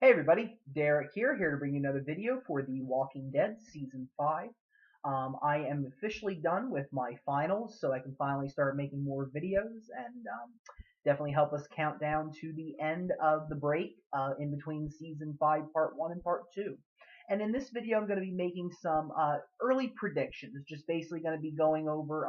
Hey everybody, Derek here to bring you another video for The Walking Dead Season 5. I am officially done with my finals, so I can finally start making more videos and definitely help us count down to the end of the break in between Season 5 Part 1 and Part 2. And in this video, I'm going to be making some early predictions, just basically going to be going over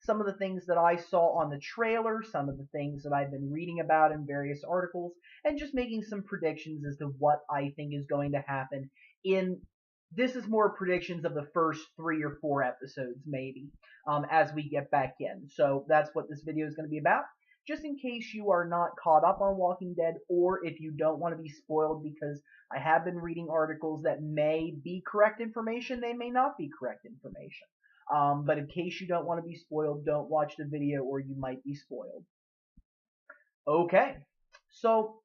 some of the things that I saw on the trailer, some of the things that I've been reading about in various articles, and just making some predictions as to what I think is going to happen in this is more predictions of the first 3 or 4 episodes maybe as we get back in. So that's what this video is going to be about. Just in case you are not caught up on Walking Dead, or if you don't want to be spoiled, because I have been reading articles that may be correct information, they may not be correct information. But in case you don't want to be spoiled, don't watch the video or you might be spoiled. Okay, so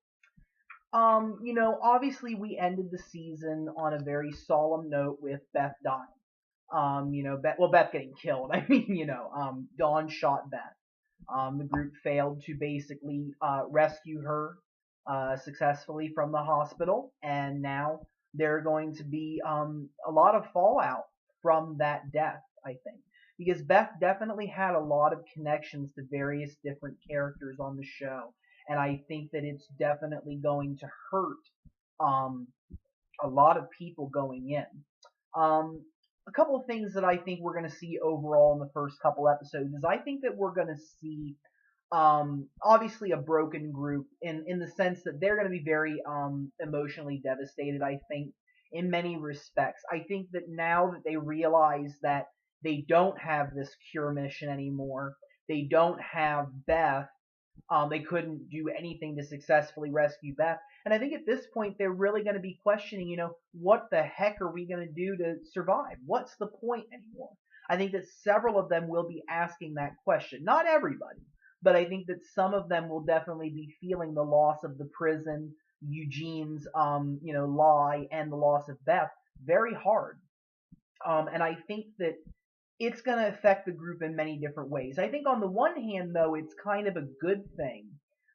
obviously we ended the season on a very solemn note with Beth dying. Beth getting killed. I mean, Dawn shot Beth. The group failed to basically rescue her successfully from the hospital, and now there are going to be a lot of fallout from that death, I think. Because Beth definitely had a lot of connections to various different characters on the show, and I think that it's definitely going to hurt um, a lot of people going in. Um, a couple of things that I think we're going to see overall in the first couple episodes is I think that we're going to see obviously a broken group in the sense that they're going to be very emotionally devastated, I think, in many respects. I think that now that they realize that they don't have this cure mission anymore, they don't have Beth, they couldn't do anything to successfully rescue Beth. And I think at this point they're really going to be questioning, what the heck are we going to do to survive? What's the point anymore? I think that several of them will be asking that question. Not everybody, but I think that some of them will definitely be feeling the loss of the prison, Eugene's, lie, and the loss of Beth very hard. And I think that it's going to affect the group in many different ways. I think on the one hand, though, it's kind of a good thing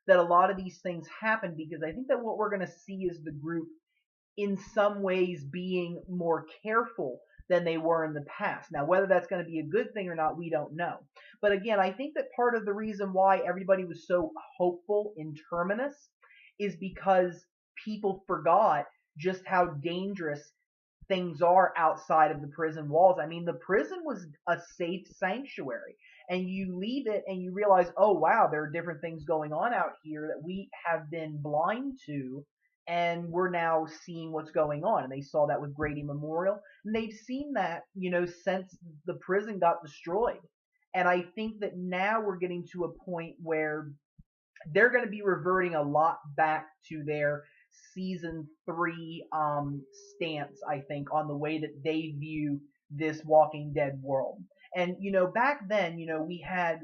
that a lot of these things happen, because I think that what we're going to see is the group in some ways being more careful than they were in the past. Now, whether that's going to be a good thing or not, we don't know. But again, I think that part of the reason why everybody was so hopeful in Terminus is because people forgot just how dangerous things are outside of the prison walls. I mean, the prison was a safe sanctuary, and you leave it and you realize, oh wow, there are different things going on out here that we have been blind to, and we're now seeing what's going on. And they saw that with Grady Memorial, and they've seen that, since the prison got destroyed. And I think that now we're getting to a point where they're going to be reverting a lot back to their season 3 stance, I think, on the way that they view this Walking Dead world. And back then, we had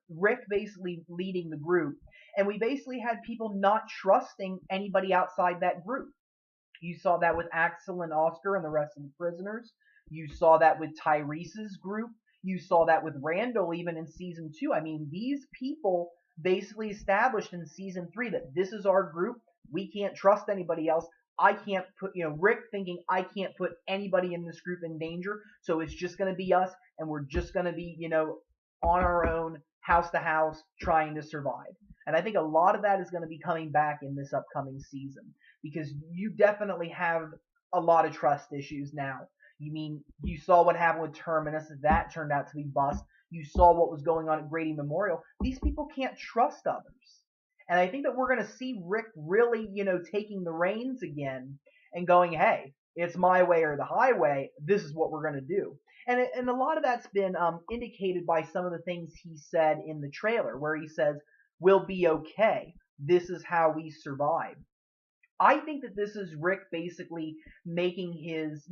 Rick basically leading the group, and we basically had people not trusting anybody outside that group. You saw that with Axel and Oscar and the rest of the prisoners. You saw that with Tyrese's group. You saw that with Randall even in season 2. I mean, these people basically established in season 3 that this is our group. We can't trust anybody else. I can't put, Rick thinking I can't put anybody in this group in danger, so it's just going to be us, and we're just going to be, on our own, house to house, trying to survive. And I think a lot of that is going to be coming back in this upcoming season, because you definitely have a lot of trust issues now. You saw what happened with Terminus, that turned out to be bust. You saw what was going on at Grady Memorial. These people can't trust others. And I think that we're going to see Rick really, taking the reins again and going, hey, it's my way or the highway. This is what we're going to do. And a lot of that's been indicated by some of the things he said in the trailer, where he says, we'll be okay. This is how we survive. I think that this is Rick basically making his,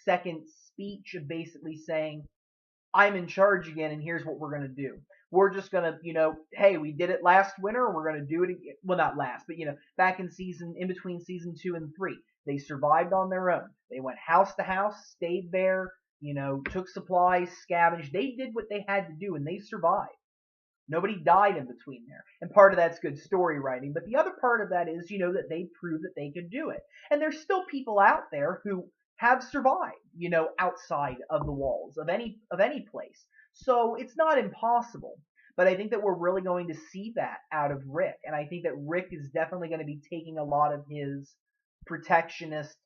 second speech of basically saying, I'm in charge again, and here's what we're going to do. We're just going to, hey, we did it last winter, we're going to do it again. Well, not last, but, back in between season 2 and 3, they survived on their own. They went house to house, stayed there, took supplies, scavenged. They did what they had to do, and they survived. Nobody died in between there. And part of that's good story writing. But the other part of that is, that they proved that they could do it. And there's still people out there who have survived, outside of the walls of any place. So it's not impossible. But I think that we're really going to see that out of Rick. And I think that Rick is definitely going to be taking a lot of his protectionist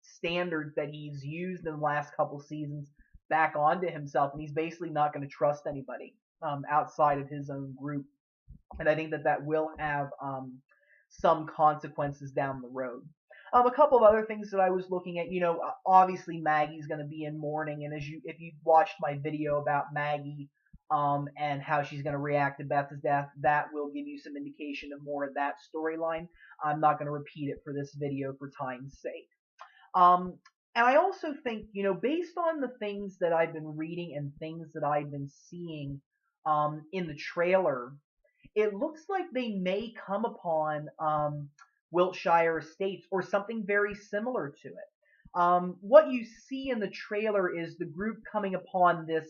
standards that he's used in the last couple seasons back onto himself, and he's basically not going to trust anybody outside of his own group. And I think that that will have some consequences down the road. A couple of other things that I was looking at, obviously Maggie's going to be in mourning, and if you watched my video about Maggie and how she's going to react to Beth's death, that will give you some indication of more of that storyline. I'm not going to repeat it for this video for time's sake. And I also think, based on the things that I've been reading and things that I've been seeing in the trailer, it looks like they may come upon Wiltshire Estates or something very similar to it. What you see in the trailer is the group coming upon this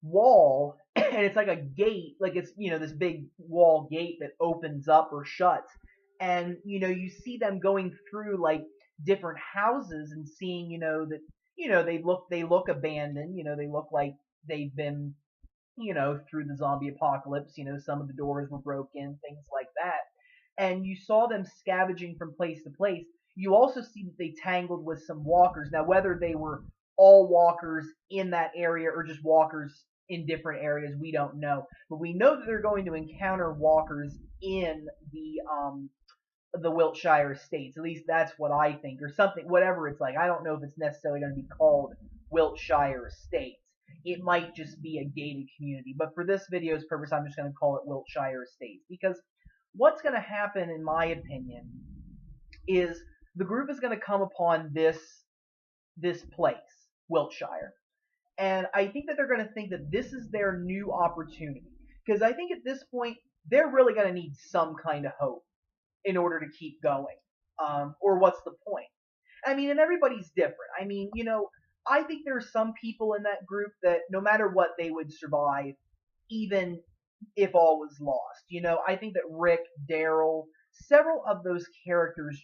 wall, and it's like a gate, like it's, this big wall gate that opens up or shuts. And, you see them going through, like, different houses and seeing, that, they look abandoned, they look like they've been, through the zombie apocalypse, some of the doors were broken, things like that. And you saw them scavenging from place to place. You also see that they tangled with some walkers. Now, whether they were all walkers in that area or just walkers in different areas, we don't know. But we know that they're going to encounter walkers in the Wiltshire Estates. At least that's what I think, or something, whatever it's like. I don't know if it's necessarily going to be called Wiltshire Estates. It might just be a gated community. But for this video's purpose, I'm just going to call it Wiltshire Estates. Because what's going to happen, in my opinion, is the group is going to come upon this place, Wiltshire. And I think that they're going to think that this is their new opportunity. Because I think at this point, they're really going to need some kind of hope in order to keep going. Or what's the point? I mean, and everybody's different. I mean, I think there are some people in that group that no matter what, they would survive, even if all was lost. I think that Rick, Daryl, several of those characters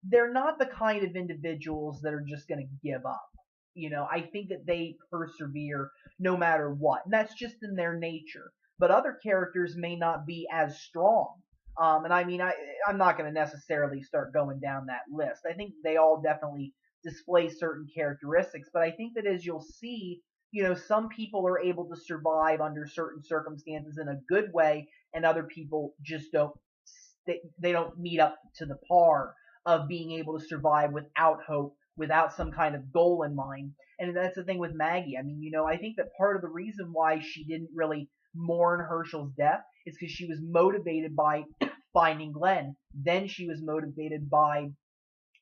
they're not the kind of individuals that are just going to give up. I think that they persevere no matter what. And that's just in their nature. But other characters may not be as strong. And I mean, I'm not going to necessarily start going down that list. I think they all definitely display certain characteristics. But I think that as you'll see, some people are able to survive under certain circumstances in a good way, and other people just they don't meet up to the par of being able to survive without hope, without some kind of goal in mind. And that's the thing with Maggie. I mean, I think that part of the reason why she didn't really mourn Hershel's death is because she was motivated by finding Glenn. Then she was motivated by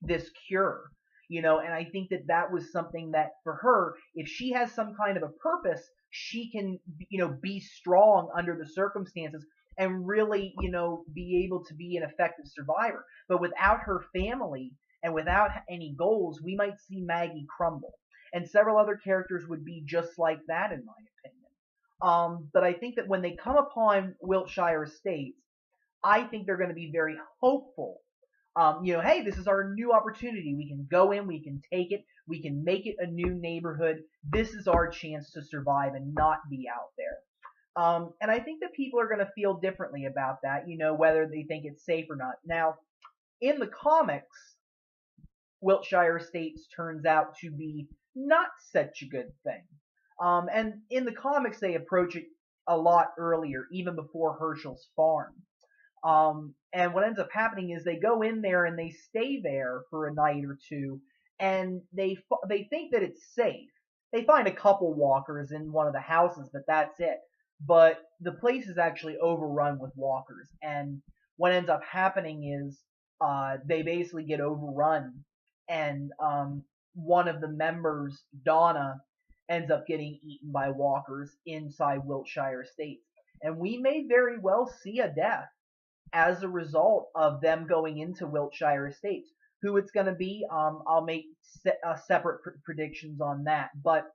this cure. And I think that that was something that for her, if she has some kind of a purpose, she can, be strong under the circumstances and really, be able to be an effective survivor. But without her family and without any goals, we might see Maggie crumble. And several other characters would be just like that, in my opinion. But I think that when they come upon Wiltshire Estates, I think they're going to be very hopeful. Hey, this is our new opportunity. We can go in, we can take it, we can make it a new neighborhood. This is our chance to survive and not be out there. And I think that people are going to feel differently about that, whether they think it's safe or not. Now, in the comics, Wiltshire Estates turns out to be not such a good thing. And in the comics, they approach it a lot earlier, even before Hershel's farm. And what ends up happening is they go in there and they stay there for a night or two, and they think that it's safe. They find a couple walkers in one of the houses, but that's it. But the place is actually overrun with walkers, and what ends up happening is they basically get overrun, and one of the members, Donna, ends up getting eaten by walkers inside Wiltshire Estates. And we may very well see a death as a result of them going into Wiltshire Estates. Who it's going to be, I'll make separate predictions on that. But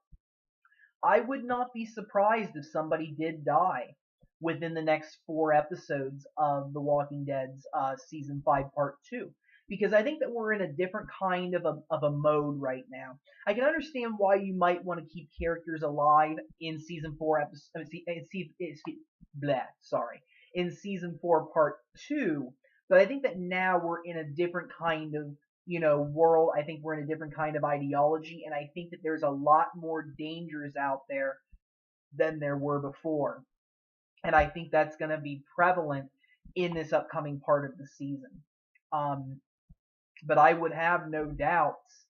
I would not be surprised if somebody did die within the next 4 episodes of The Walking Dead's season 5 part 2, because I think that we're in a different kind of a mode right now. I can understand why you might want to keep characters alive in season 4 episode, in season 4 part 2, but I think that now we're in a different kind of world. I think we're in a different kind of ideology, and I think that there's a lot more dangers out there than there were before. And I think that's going to be prevalent in this upcoming part of the season. Um, but I would have no doubts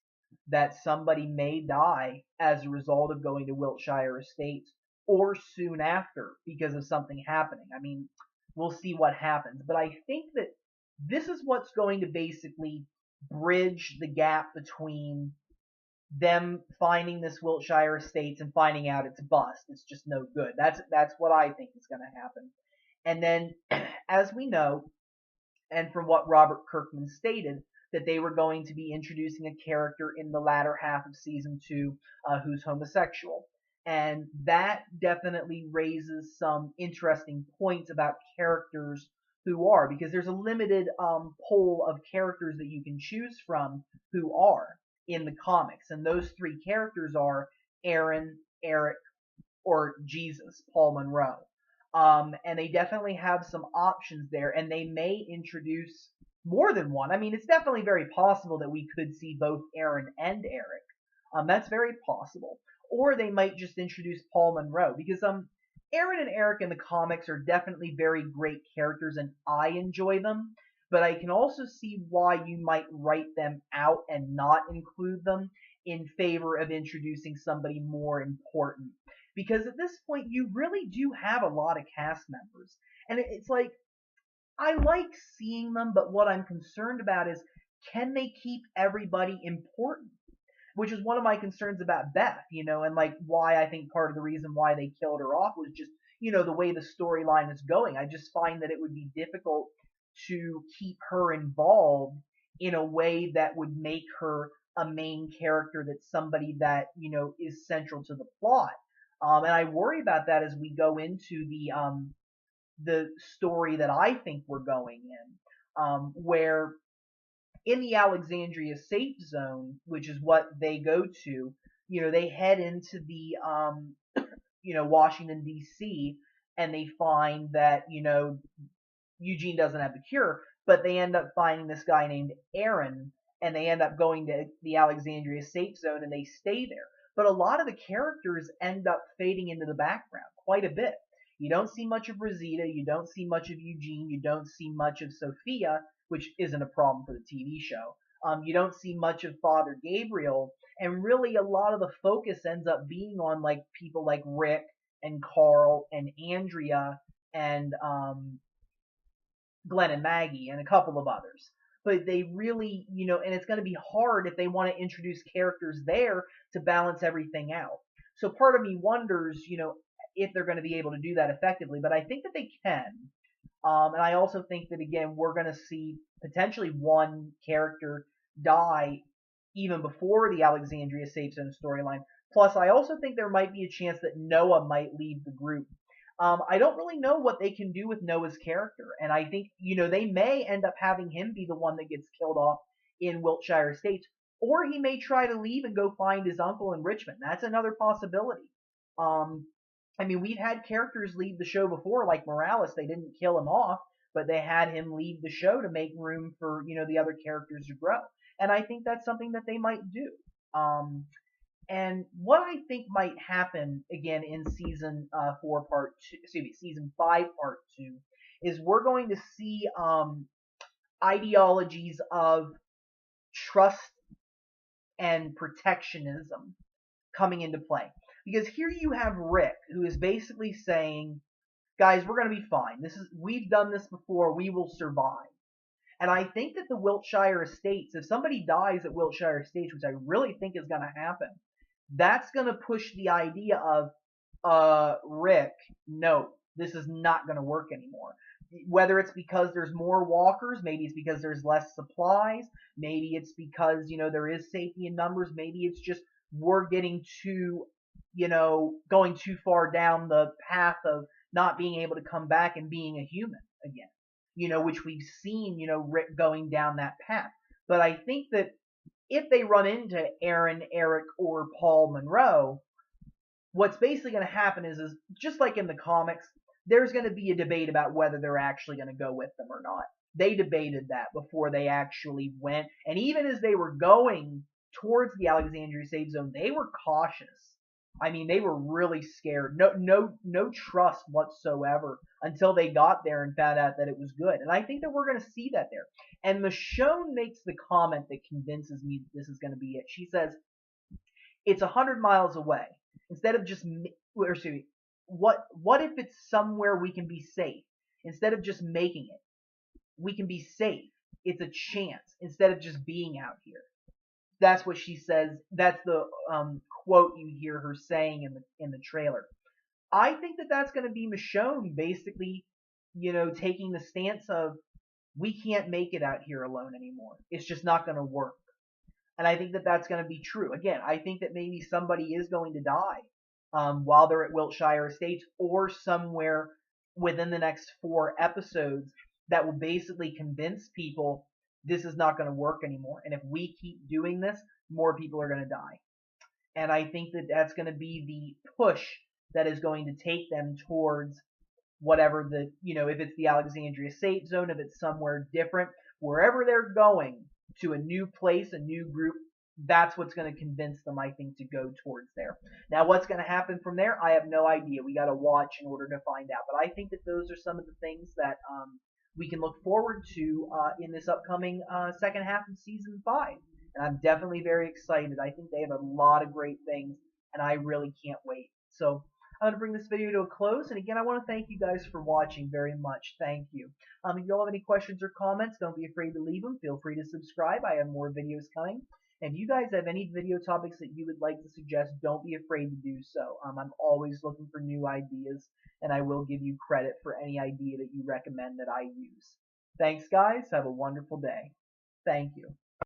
that somebody may die as a result of going to Wiltshire Estates or soon after because of something happening. I mean, we'll see what happens. But I think that this is what's going to basically bridge the gap between them finding this Wiltshire Estates and finding out it's bust. It's just no good. That's what I think is going to happen. And then, as we know, and from what Robert Kirkman stated, that they were going to be introducing a character in the latter half of season 2 who's homosexual. And that definitely raises some interesting points about characters who are, because there's a limited pool of characters that you can choose from who are in the comics. And those 3 characters are Aaron, Eric, or Jesus, Paul Monroe. And they definitely have some options there, and they may introduce more than one. I mean, it's definitely very possible that we could see both Aaron and Eric. That's very possible. Or they might just introduce Paul Monroe, because Aaron and Eric in the comics are definitely very great characters, and I enjoy them. But I can also see why you might write them out and not include them in favor of introducing somebody more important. Because at this point, you really do have a lot of cast members. And it's like, I like seeing them, but what I'm concerned about is, can they keep everybody important? Which is one of my concerns about Beth, and like why I think part of the reason why they killed her off was just, the way the storyline is going. I just find that it would be difficult to keep her involved in a way that would make her a main character, that's somebody that, is central to the plot. And I worry about that as we go into the story that I think we're going in, where in the Alexandria safe zone, which is what they go to, they head into the Washington D.C. and they find that Eugene doesn't have the cure, but they end up finding this guy named Aaron, and they end up going to the Alexandria safe zone and they stay there. But a lot of the characters end up fading into the background quite a bit. You don't see much of Rosita, you don't see much of Eugene, you don't see much of Sophia, which isn't a problem for the TV show. You don't see much of Father Gabriel, and really a lot of the focus ends up being on like people like Rick and Carl and Andrea and Glenn and Maggie and a couple of others. But they really, and it's going to be hard if they want to introduce characters there to balance everything out. So part of me wonders, if they're going to be able to do that effectively, but I think that they can. And I also think that, again, we're going to see potentially one character die even before the Alexandria Safe Zone storyline. Plus, I also think there might be a chance that Noah might leave the group. I don't really know what they can do with Noah's character, and I think, they may end up having him be the one that gets killed off in Wiltshire Estates, or he may try to leave and go find his uncle in Richmond. That's another possibility. I mean, we've had characters leave the show before, like Morales. They didn't kill him off, but they had him leave the show to make room for, the other characters to grow. And I think that's something that they might do. And what I think might happen again in season 4 part 2, season 5 part 2, is we're going to see ideologies of trust and protectionism coming into play. Because here you have Rick, who is basically saying, guys, we're going to be fine. We've done this before. We will survive. And I think that the Wiltshire Estates, if somebody dies at Wiltshire Estates, which I really think is going to happen, that's going to push the idea of, Rick, no, this is not going to work anymore. Whether it's because there's more walkers, maybe it's because there's less supplies, maybe it's because, there is safety in numbers, maybe it's just we're getting too, going too far down the path of not being able to come back and being a human again, which we've seen, Rick going down that path. But I think that if they run into Aaron, Eric, or Paul Monroe, what's basically going to happen is just like in the comics, there's going to be a debate about whether they're actually going to go with them or not. They debated that before they actually went, and even as they were going towards the Alexandria Safe Zone, they were cautious. I mean, they were really scared. No trust whatsoever until they got there and found out that it was good. And I think that we're going to see that there. And Michonne makes the comment that convinces me that this is going to be it. She says, it's 100 miles away. Instead of just, or excuse me, what if it's somewhere we can be safe? Instead of just making it, we can be safe. It's a chance instead of just being out here. That's what she says. That's the quote you hear her saying in the trailer. I think that that's going to be Michonne basically, taking the stance of we can't make it out here alone anymore. It's just not going to work. And I think that that's going to be true. Again, I think that maybe somebody is going to die while they're at Wiltshire Estates or somewhere within the next 4 episodes that will basically convince people this is not going to work anymore. And if we keep doing this, more people are going to die. And I think that that's going to be the push that is going to take them towards whatever if it's the Alexandria Safe Zone, if it's somewhere different, wherever they're going to a new place, a new group, that's what's going to convince them, I think, to go towards there. Now, what's going to happen from there, I have no idea. We got to watch in order to find out. But I think that those are some of the things that we can look forward to in this upcoming second half of season 5. And I'm definitely very excited. I think they have a lot of great things, and I really can't wait. So I'm going to bring this video to a close. And again, I want to thank you guys for watching very much. Thank you. If you all have any questions or comments, don't be afraid to leave them. Feel free to subscribe. I have more videos coming. And if you guys have any video topics that you would like to suggest, don't be afraid to do so. I'm always looking for new ideas, and I will give you credit for any idea that you recommend that I use. Thanks, guys. Have a wonderful day. Thank you.